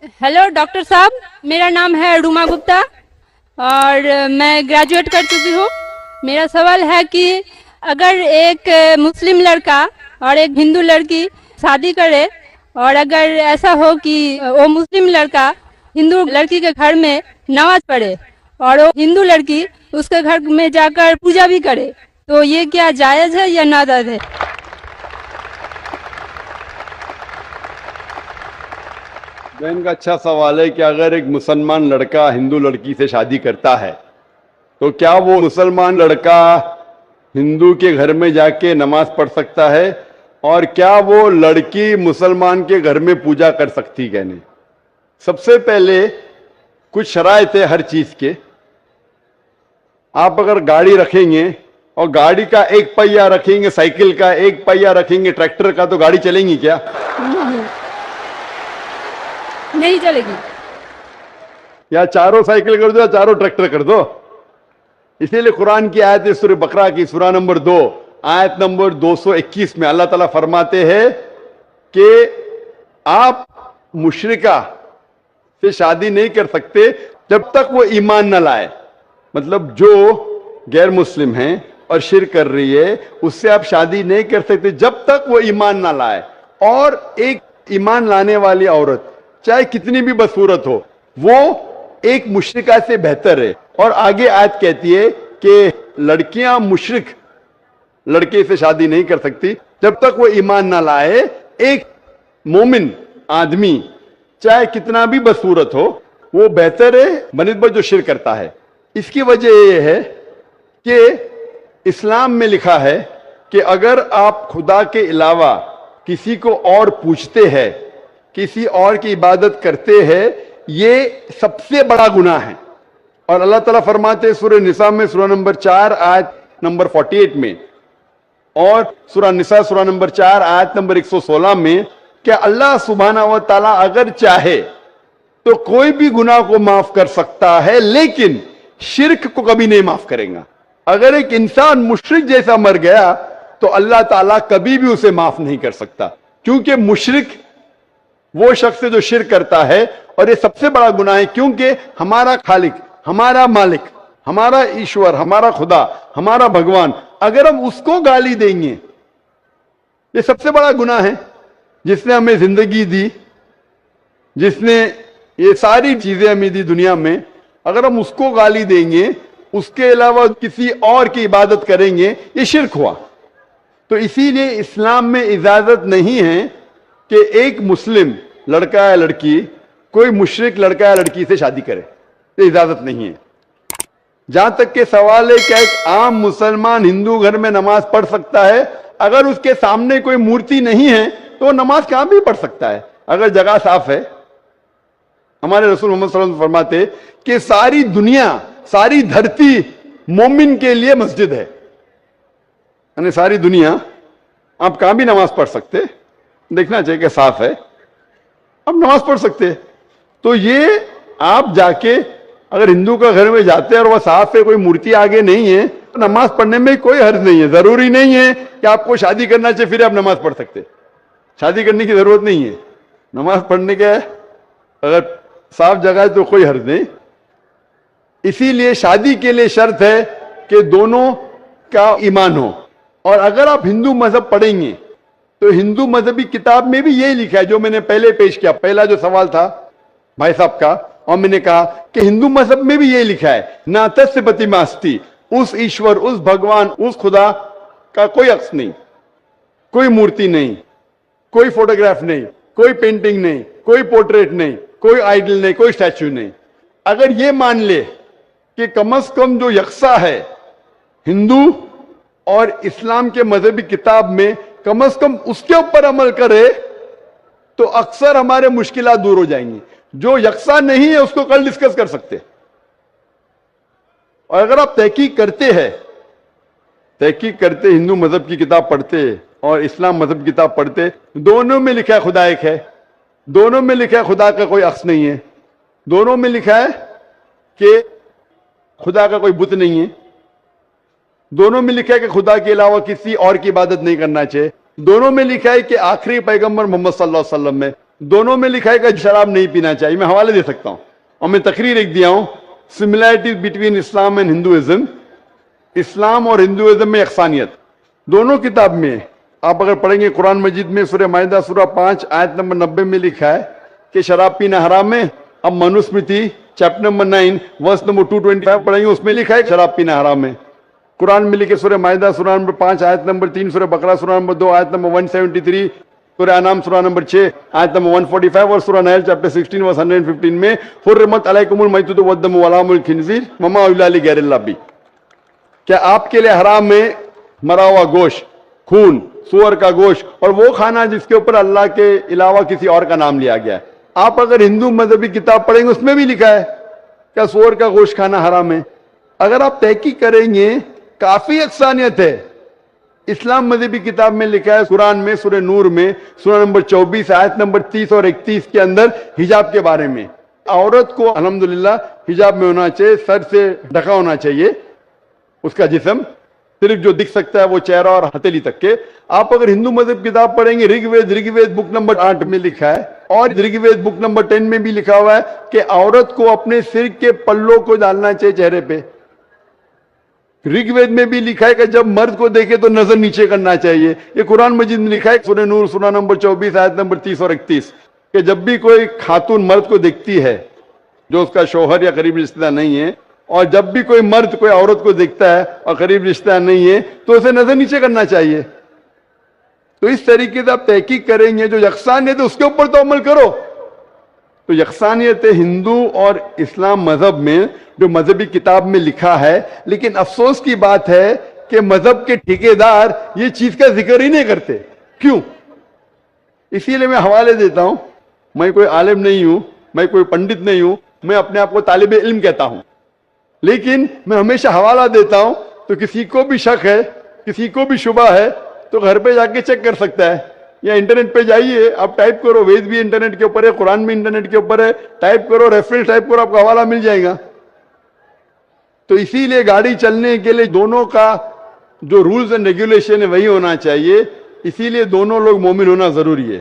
Hello doctor साहब, मेरा नाम है रूमा गुप्ता और मैं ग्रेजुएट कर चुकी हूँ। मेरा सवाल है कि अगर एक मुस्लिम लड़का और एक हिंदू लड़की शादी करे और अगर ऐसा हो कि वो मुस्लिम लड़का हिंदू लड़की के घर में नमाज पढ़े और वो हिंदू लड़की उसके घर में जाकर पूजा भी करे, तो ये क्या जायज़ है या नाजायज़ है? बहन का अच्छा सवाल है कि अगर एक मुसलमान लड़का हिंदू लड़की से शादी करता है तो क्या वो मुसलमान लड़का हिंदू के घर में जाके नमाज पढ़ सकता है और क्या वो लड़की मुसलमान के घर में पूजा कर सकती है? नहीं। सबसे पहले कुछ शराइत है हर चीज के। आप अगर गाड़ी रखेंगे और गाड़ी का एक पहिया रखेंगे, साइकिल का एक पहिया रखेंगे, ट्रैक्टर का, तो गाड़ी चलेंगी क्या? नहीं चलेगी। या चारों साइकिल कर दो या चारों ट्रैक्टर कर दो। इसीलिए कुरान की आयत है सूरह बकरा की सूरा नंबर 2 आयत नंबर 221 में अल्लाह ताला फरमाते हैं कि आप मुशरिका से शादी नहीं कर सकते जब तक वो ईमान न लाए। मतलब जो गैर मुस्लिम है और शिर्क कर रही है उससे आप शादी नहीं कर सकते जब तक वो ईमान ना लाए। और एक ईमान लाने वाली औरत चाहे कितनी भी बदसूरत हो वो एक मुशरिका से बेहतर है। और आगे आयत कहती है कि लड़कियां मुशरिक लड़के से शादी नहीं कर सकती जब तक वो ईमान ना लाए। एक मोमिन आदमी चाहे कितना भी बदसूरत हो वो बेहतर है बनिस्बत जो शिर्क करता है। इसकी वजह यह है कि इस्लाम में लिखा है कि अगर आप खुदा के अलावा किसी को और पूछते हैं, किसी और की इबादत करते हैं, ये सबसे बड़ा गुनाह है। और अल्लाह ताला फरमाते हैं सूरह निसा में सूरा नंबर 4 आयत नंबर 48 में और सूरा निसा सूरा नंबर 4 आयत नंबर 116 में कि अल्लाह सुब्हाना व तआला अगर चाहे तो कोई भी गुनाह को माफ कर सकता है लेकिन शिर्क को कभी नहीं माफ करेगा। अगर एक इंसान मुशरिक जैसा मर गया तो अल्लाह ताला कभी भी उसे माफ नहीं कर सकता, क्योंकि मुशरिक वो शख्स है जो शिर्क करता है। और ये सबसे बड़ा गुनाह है क्योंकि हमारा खालिक, हमारा मालिक, हमारा ईश्वर, हमारा खुदा, हमारा भगवान, अगर हम उसको गाली देंगे, ये सबसे बड़ा गुनाह है। जिसने हमें जिंदगी दी, जिसने ये सारी चीजें हमें दी दुनिया में, अगर हम उसको गाली देंगे, उसके अलावा किसी और की इबादत करेंगे, ये शिर्क हुआ। तो इसीलिए इस्लाम में इजाजत नहीं है कि एक मुस्लिम लड़का या लड़की कोई मुशरिक लड़का या लड़की से शादी करे, ये इजाजत नहीं है। जहां तक के सवाल है क्या एक आम मुसलमान हिंदू घर में नमाज पढ़ सकता है? अगर उसके सामने कोई मूर्ति नहीं है तो वो नमाज कहां भी पढ़ सकता है अगर जगह साफ है। हमारे रसूल मोहम्मद सल्लल्लाहु अलैहि वसल्लम फरमाते कि सारी दुनिया, सारी धरती मोमिन के लिए मस्जिद है। यानी सारी दुनिया आप कहां भी नमाज पढ़ सकते, देखना चाहिए कि साफ है, आप नमाज पढ़ सकते। तो ये आप जाके अगर हिंदू का घर में जाते हैं और वह साफ है, कोई मूर्ति आगे नहीं है, तो नमाज पढ़ने में कोई हर्ज नहीं है। जरूरी नहीं है कि आपको शादी करना चाहिए फिर आप नमाज पढ़ सकते, शादी करने की जरूरत नहीं है। नमाज पढ़ने का अगर साफ जगह है तो कोई हर्ज नहीं। इसीलिए शादी के लिए शर्त है कि दोनों का ईमान हो। और अगर आप हिंदू मजहब पढ़ेंगे तो हिंदू मजहबी किताब में भी यही लिखा है जो मैंने पहले पेश किया, पहला जो सवाल था भाई साहब का, और मैंने कहा कि हिंदू मजहब में भी यही लिखा है, ना तस्य प्रतिमास्ति, उस ईश्वर, उस भगवान, उस खुदा का कोई अक्स नहीं, कोई मूर्ति नहीं, कोई फोटोग्राफ नहीं, कोई पेंटिंग नहीं, कोई पोर्ट्रेट नहीं, कोई आइडल नहीं, कोई स्टैच्यू नहीं। अगर ये मान ले कि कम से कम जो यकसा है हिंदू और इस्लाम के मजहबी किताब में, कम से कम उसके ऊपर अमल करे तो अक्सर हमारे मुश्किलात दूर हो जाएंगी। जो यकसा नहीं है उसको कल डिस्कस कर सकते। और अगर आप तहकीक करते हैं, तहकीक करते, हिंदू मजहब की किताब पढ़ते और इस्लाम मजहब की किताब पढ़ते, दोनों में लिखा है खुदा एक है, दोनों में लिखा है खुदा का कोई अक्स नहीं है, दोनों में लिखा है कि खुदा का कोई बुत नहीं है, दोनों में लिखा है कि खुदा के अलावा किसी और की इबादत नहीं करना चाहिए, दोनों में लिखा है कि आखिरी पैगंबर मोहम्मद सल्लल्लाहु अलैहि वसल्लम है دونوں میں لکھا ہے کہ شراب نہیں پینا چاہیے. میں حوالے دے سکتا ہوں اور میں تقریر ایک دیا ہوں, similarities between Islam and Hinduism. اسلام اور ہندوازم میں یکسانیت دونوں کتاب میں. آپ اگر پڑھیں گے قرآن مجید میں سورہ مائدہ سورہ 5 آیت نمبر 90 میں لکھا ہے کہ شراب پینا حرام ہے. اب Manusmriti chapter number 9 verse number 225 پڑھیں گے, اس میں لکھا ہے کہ شراب پینا حرام ہے. قرآن میں لکھے سورہ مائدہ سورہ نمبر 5 آیت نمبر 3, سورہ بقرہ سورہ نمبر 2 آیت نمبر 173, سورہ انعام سورہ نمبر 6 آیت نمبر 145 اور سورہ نحل چیپٹر 16 ورس 115 میں حرمت علیکم المیتۃ والدم ولحم الخنزیر وما اہل لغیر اللہ بھی. کیا آپ کے لیے حرام ہے مرا ہوا گوشت, خون, سور کا گوشت اور وہ کھانا جس کے اوپر اللہ کے علاوہ کسی اور کا نام لیا گیا ہے. آپ اگر ہندو مذہبی کتاب پڑھیں گے اس میں بھی لکھا ہے کیا سور کا گوشت کھانا حرام ہے. اگر آپ تحقیق کریں گے کافی یکسانیت ہے. اسلام مذہبی کتاب میں لکھا ہے قرآن میں سورہ نور میں سورہ نمبر 24 آیت نمبر 30 اور 31 کے اندر حجاب کے بارے میں. عورت کو الحمدللہ حجاب میں ہونا چاہیے, سر سے ڈھکا ہونا چاہیے اس کا جسم, صرف جو دکھ سکتا ہے وہ چہرہ اور ہتھیلی تک کے. آپ اگر ہندو مذہب کتاب پڑھیں گے رگ وید بک نمبر 8 میں لکھا ہے اور رگ وید بک نمبر 10 میں بھی لکھا ہوا ہے کہ عورت کو اپنے سر کے پلوں کو ڈالنا چاہیے چہرے پہ. رگ وید میں بھی لکھا ہے کہ جب مرد کو دیکھے تو نظر نیچے کرنا چاہیے. یہ قرآن مجید میں لکھا ہے سورہ نور سورہ نمبر 24 آیت نمبر 30 اور 31 کہ جب بھی کوئی خاتون مرد کو دیکھتی ہے جو اس کا شوہر یا قریب رشتہ دار نہیں ہے, اور جب بھی کوئی مرد کوئی عورت کو دیکھتا ہے اور قریب رشتہ دار نہیں ہے تو اسے نظر نیچے کرنا چاہیے. تو اس طریقے سے آپ تحقیق کریں گے جو یکسانیت ہے اس کے اوپر تو عمل کرو. تو یکسانیت ہندو اور اسلام مذہب میں جو مذہبی کتاب میں لکھا ہے, لیکن افسوس کی بات ہے کہ مذہب کے ٹھیکیدار یہ چیز کا ذکر ہی نہیں کرتے. کیوں؟ اسی لیے میں حوالے دیتا ہوں. میں کوئی عالم نہیں ہوں, میں کوئی پنڈت نہیں ہوں, میں اپنے آپ کو طالب علم کہتا ہوں, لیکن میں ہمیشہ حوالہ دیتا ہوں. تو کسی کو بھی شک ہے, کسی کو بھی شبہ ہے تو گھر پہ جا کے چیک کر سکتا ہے, یا انٹرنیٹ پہ جائیے, آپ ٹائپ کرو, وید بھی انٹرنیٹ کے اوپر ہے, قرآن بھی انٹرنیٹ کے اوپر ہے, ٹائپ کرو, ریفرنس ٹائپ کرو, آپ کو حوالہ مل جائے گا. تو اسی لیے گاڑی چلنے کے لیے دونوں کا جو رولز اینڈ ریگولیشن ہے وہی ہونا چاہیے. اسی لیے دونوں لوگ مومن ہونا ضروری ہے.